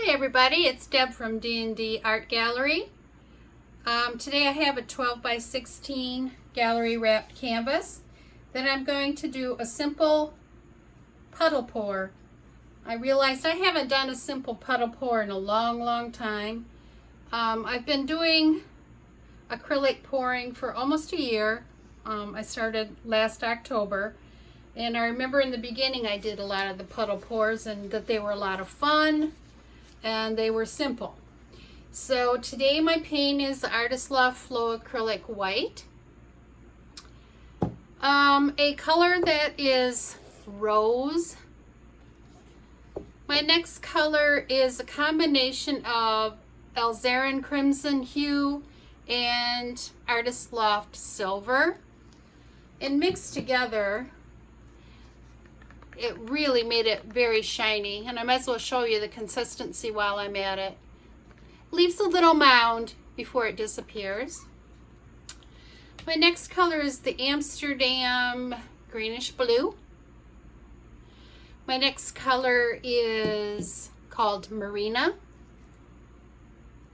Hi everybody, it's Deb from D&D Art Gallery. Today I have a 12 by 16 gallery wrapped canvas that I'm going to do a simple puddle pour. I realized I haven't done a simple puddle pour in a long time. I've been doing acrylic pouring for almost a year. I started last October, and I remember in the beginning I did a lot of the puddle pours and that they were a lot of fun and they were simple. So today my paint is the Artist Loft Flow Acrylic White. A color that is rose. My next color is a combination of Alzarin Crimson Hue and Artist Loft Silver. And mixed together, it really made it very shiny, and I might as well show you the consistency while I'm at it. Leaves a little mound before it disappears. My next color is the Amsterdam Greenish Blue. My next color is called Marina.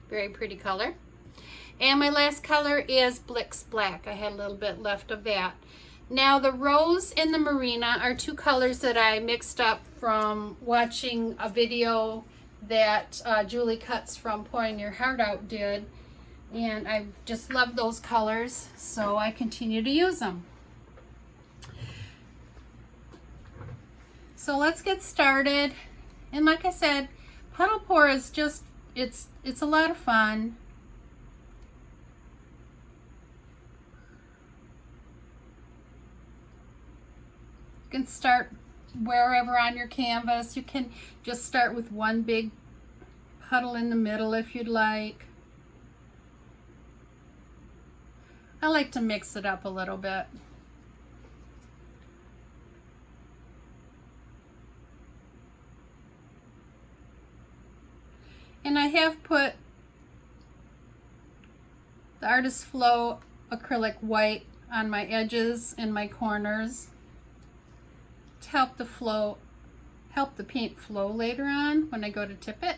Very pretty color. And my last color is Blick's Black. I had a little bit left of that. Now the rose and the Marina are two colors that I mixed up from watching a video that Julie Cuts from Pouring Your Heart Out did, and I just love those colors, so I continue to use them. So let's get started. And like I said, puddle pour is just, it's a lot of fun. You can start wherever on your canvas. You can just start with one big puddle in the middle if you'd like. I like to mix it up a little bit. And I have put the Artist Flow Acrylic White on my edges and my corners to help the paint flow later on when I go to tip it.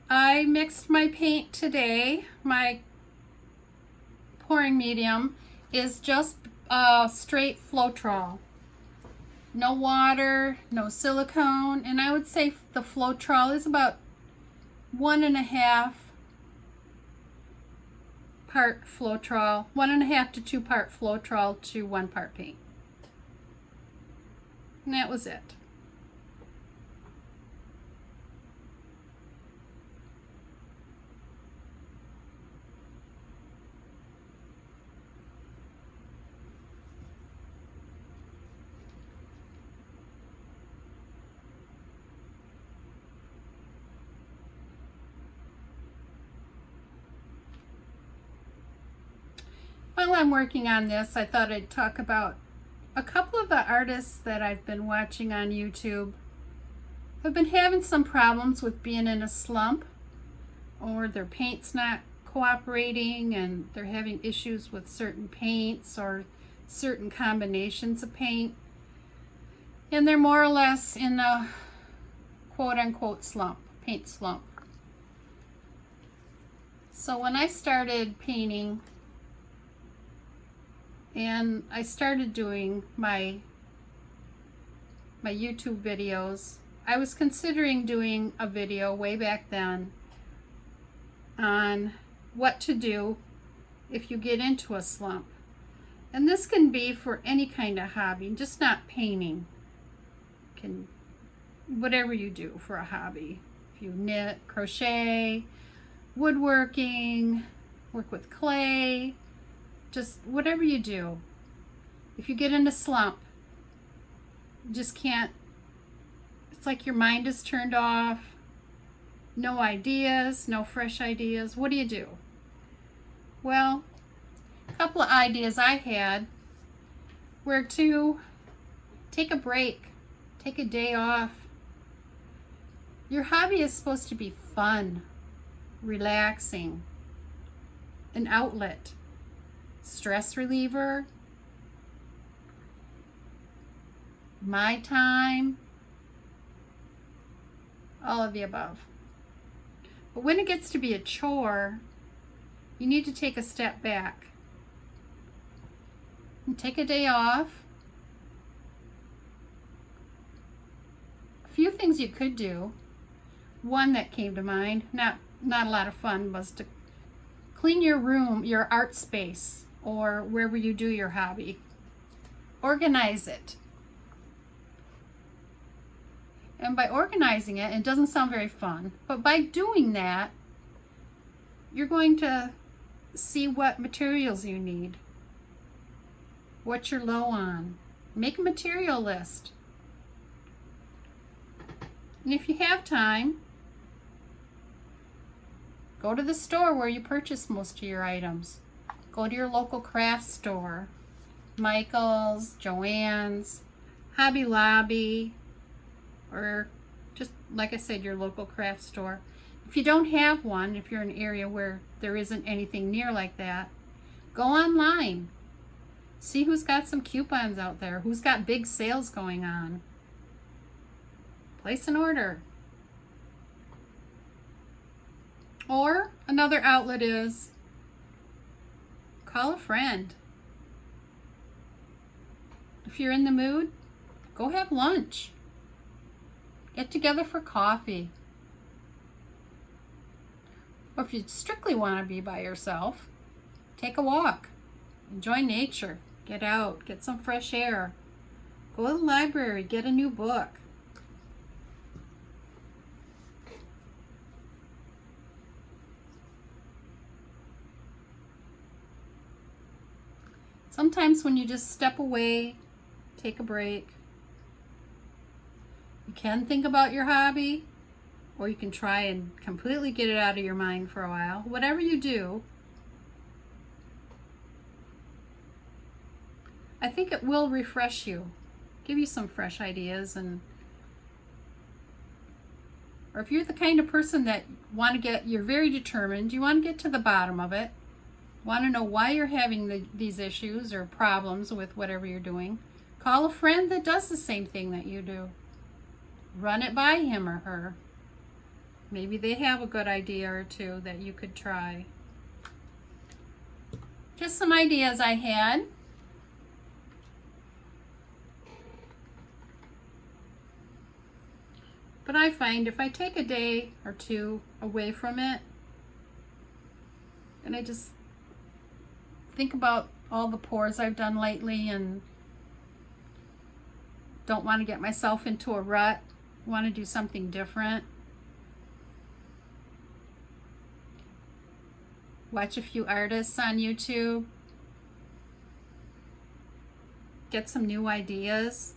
I mixed my paint today. My pouring medium is just straight Floetrol. No water, no silicone, and I would say the Floetrol is about 1.5 part Floetrol, 1.5 to 2 part Floetrol to 1 part paint. And that was it. While I'm working on this, I thought I'd talk about a couple of the artists that I've been watching on YouTube have been having some problems with being in a slump, or their paint's not cooperating and they're having issues with certain paints or certain combinations of paint, and they're more or less in a quote-unquote slump, paint slump. So when I started painting and I started doing my YouTube videos, I was considering doing a video way back then on what to do if you get into a slump. And this can be for any kind of hobby, just not painting. Whatever you do for a hobby. If you knit, crochet, woodworking, work with clay, just whatever you do. If you get in a slump, you just can't, it's like your mind is turned off, no ideas, no fresh ideas. What do? Well, a couple of ideas I had were to take a break, take a day off, Your hobby is supposed to be fun, relaxing, an outlet, stress reliever, my time, all of the above. But when it gets to be a chore, you need to take a step back and take a day off. A few things you could do. One that came to mind, not a lot of fun, was to clean your room, your art space, or wherever you do your hobby. Organize it. And by organizing it, it doesn't sound very fun, but by doing that, you're going to see what materials you need, what you're low on. Make a material list. And if you have time, go to the store where you purchase most of your items. Go to your local craft store, Michael's, Joann's, Hobby Lobby, or just, like I said, your local craft store. If you don't have one, if you're in an area where there isn't anything near like that, go online. See who's got some coupons out there, who's got big sales going on. Place an order. Or another outlet is call a friend. If you're in the mood, go have lunch. Get together for coffee. Or if you strictly want to be by yourself, take a walk. Enjoy nature. Get out. Get some fresh air. Go to the library. Get a new book. Sometimes when you just step away, take a break, you can think about your hobby, or you can try and completely get it out of your mind for a while. Whatever you do, I think it will refresh you, give you some fresh ideas. And or if you're the kind of person that you're very determined, you want to get to the bottom of it, want to know why you're having these issues or problems with whatever you're doing, call a friend that does the same thing that you do. Run it by him or her. Maybe they have a good idea or two that you could try. Just some ideas I had. But I find if I take a day or two away from it, and I just think about all the pours I've done lately and don't want to get myself into a rut, want to do something different, watch a few artists on YouTube, get some new ideas.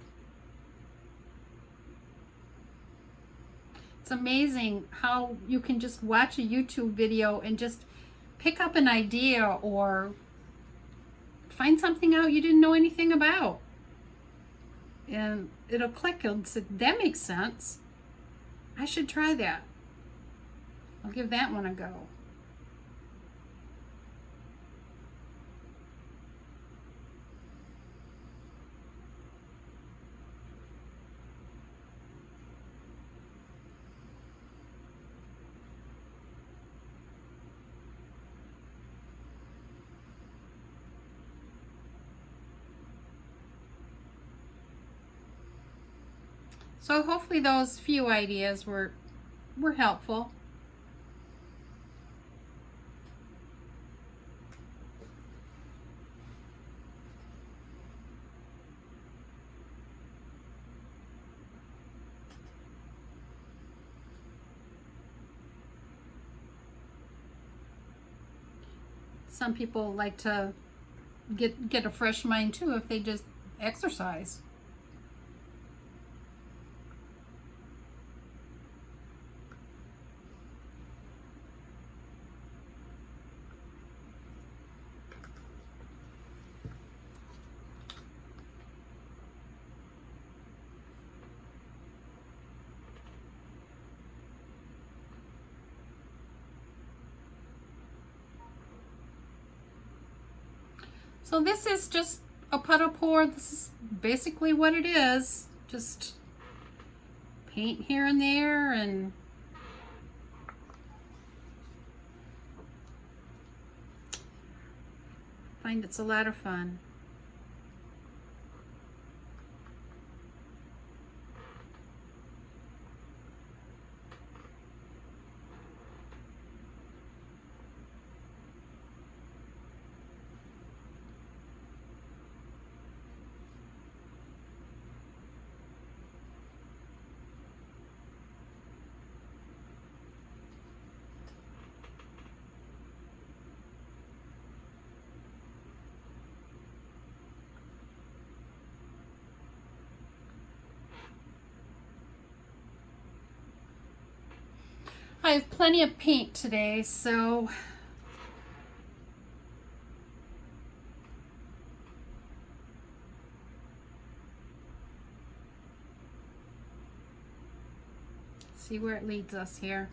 It's amazing how you can just watch a YouTube video and just pick up an idea or find something out you didn't know anything about. And it'll click and say, that makes sense. I should try that. I'll give that one a go. So hopefully those few ideas were helpful. Some people like to get a fresh mind too if they just exercise. So this is just a puddle pour. This is basically what it is. Just paint here and there, and find it's a lot of fun. I have plenty of paint today, so see where it leads us here.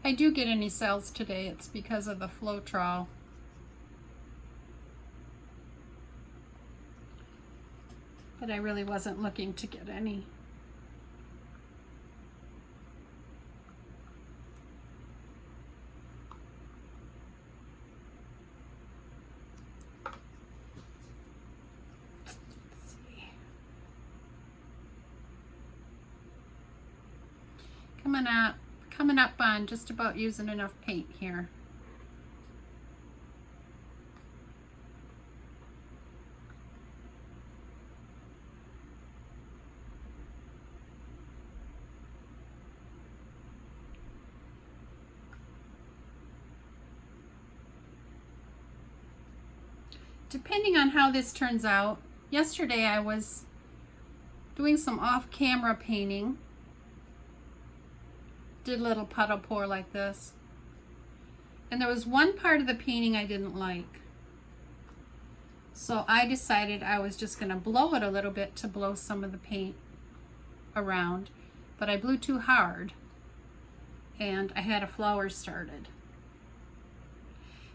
If I do get any sales today, it's because of the Floetrol. But I really wasn't looking to get any. Let's see. Coming up on just about using enough paint here. Depending on how this turns out, yesterday I was doing some off-camera painting. Did a little puddle pour like this. And there was one part of the painting I didn't like. So I decided I was just going to blow it a little bit to blow some of the paint around. But I blew too hard and I had a flower started.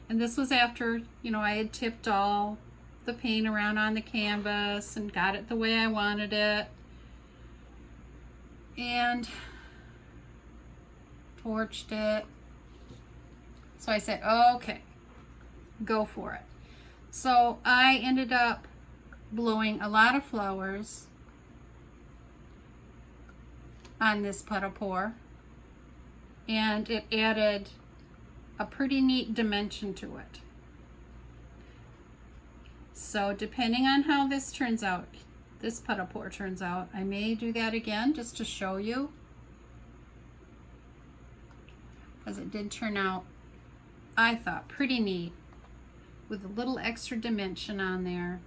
And this was after, you know, I had tipped all the paint around on the canvas and got it the way I wanted it. And torched it. So I said, okay, go for it. So I ended up blowing a lot of flowers on this puddle pour, and it added a pretty neat dimension to it. So depending on how this turns out, this puddle pour turns out, I may do that again just to show you, because it did turn out, I thought, pretty neat with a little extra dimension on there.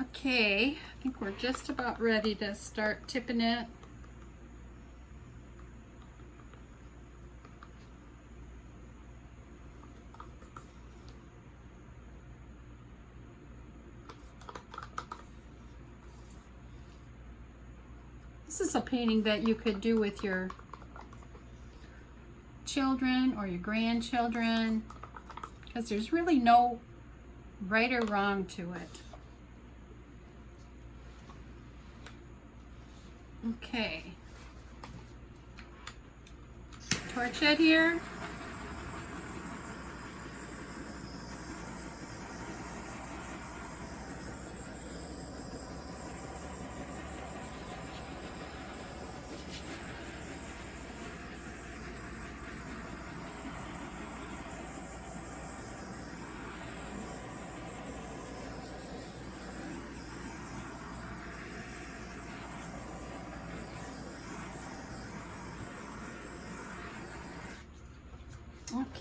Okay, I think we're just about ready to start tipping it. This is a painting that you could do with your children or your grandchildren, because there's really no right or wrong to it. Okay. Torch it here.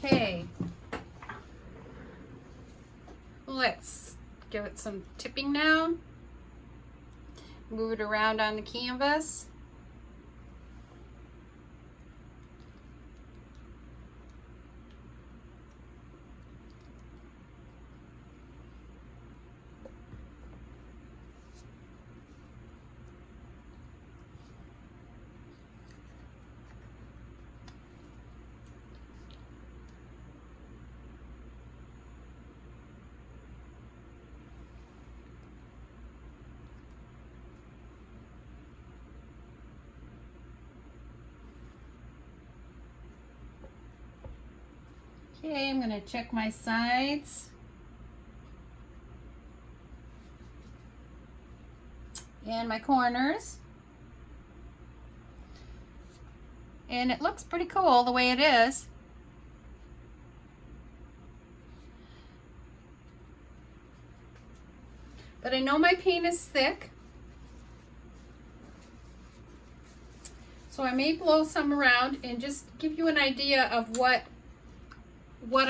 Okay, let's give it some tipping now. Move it around on the canvas. Okay, I'm going to check my sides. And my corners. And it looks pretty cool the way it is. But I know my paint is thick, so I may blow some around and just give you an idea of what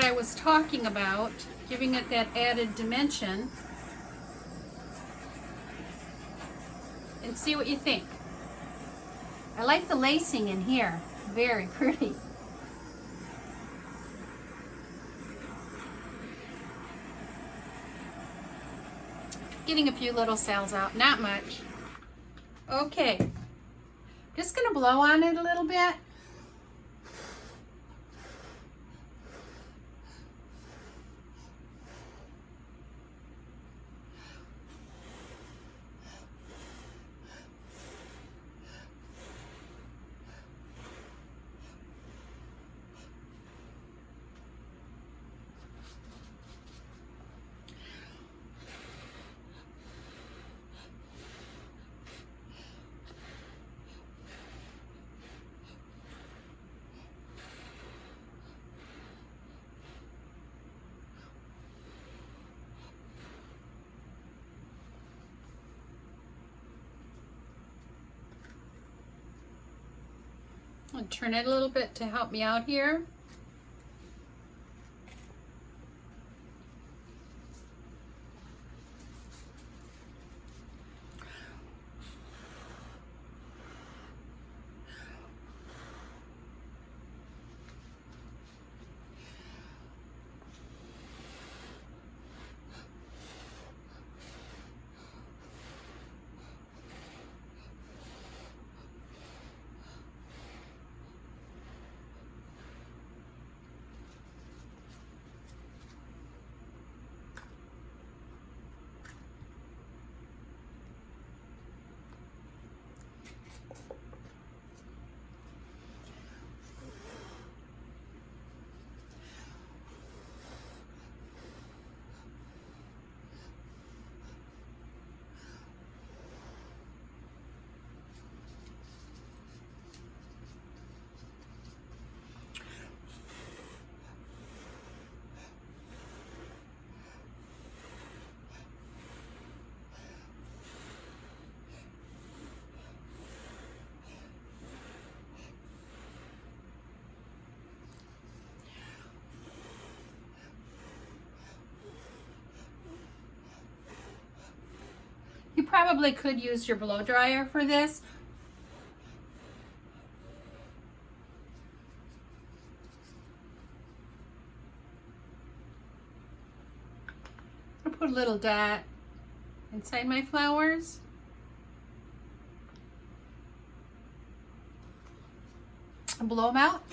I was talking about, giving it that added dimension, and see what you think. I like the lacing in here, very pretty. Getting a few little cells out, not much. Okay, just gonna blow on it a little bit. I'll turn it a little bit to help me out here. You probably could use your blow dryer for this. I'll put a little dot inside my flowers. blow them out.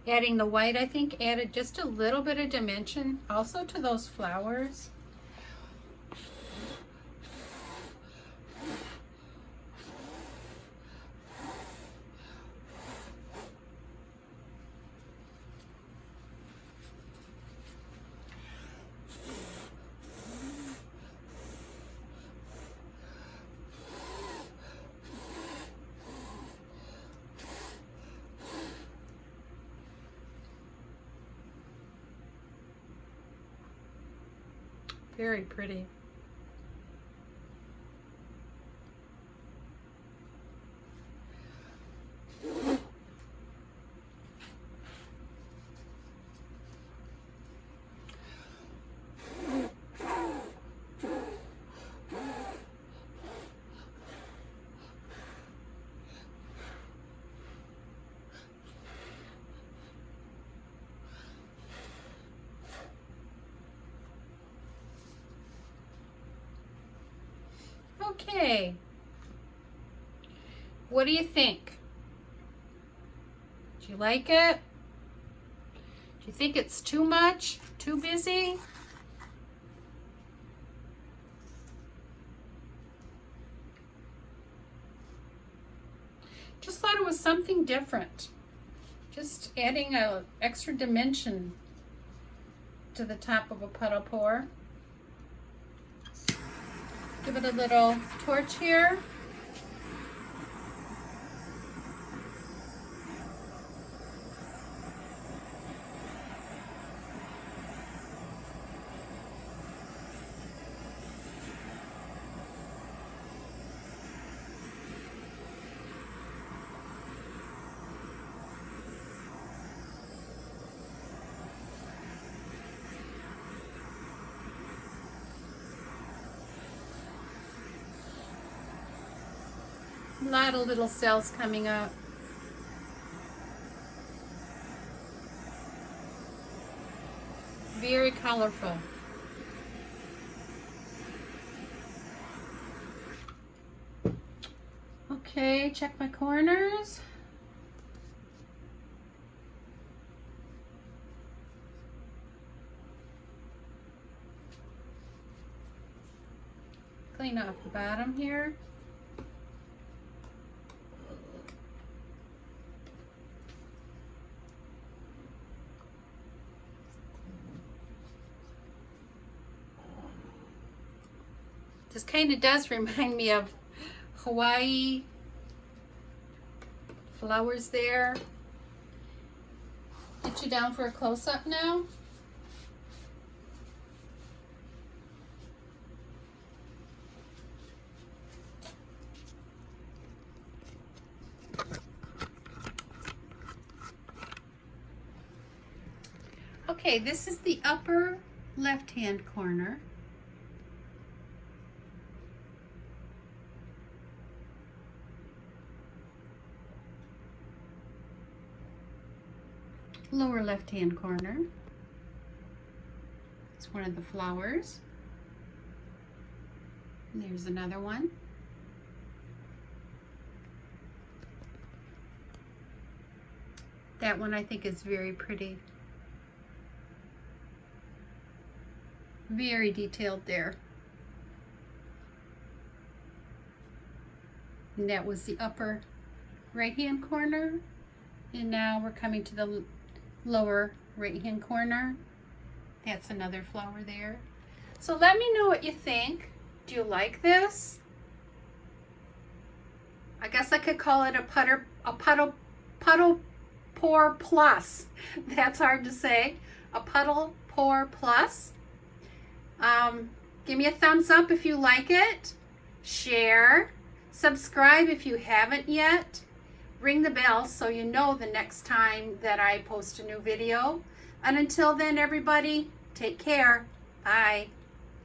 Adding the white, I think, added just a little bit of dimension also to those flowers. Very pretty. Okay, what do you think? Do you like it? Do you think it's too much? Too busy? Just thought it was something different. Just adding an extra dimension to the top of a puddle pour. Give it a little torch here. A lot of little cells coming up. Very colorful. Okay, check my corners. clean off the bottom here. This kind of does remind me of Hawaii flowers there. Get you down for a close-up now. Okay, this is the upper left-hand corner. Lower left-hand corner. It's one of the flowers. And there's another one. That one I think is very pretty. Very detailed there. And that was the upper right-hand corner. And now we're coming to the lower right-hand corner. That's another flower there. So let me know what you think. Do you like this? I guess I could call it a Puddle Pour Plus. That's hard to say. A Puddle Pour Plus. Give me a thumbs up if you like it. Share. Subscribe if you haven't yet. Ring the bell so you know the next time that I post a new video. And until then, everybody, take care. Bye.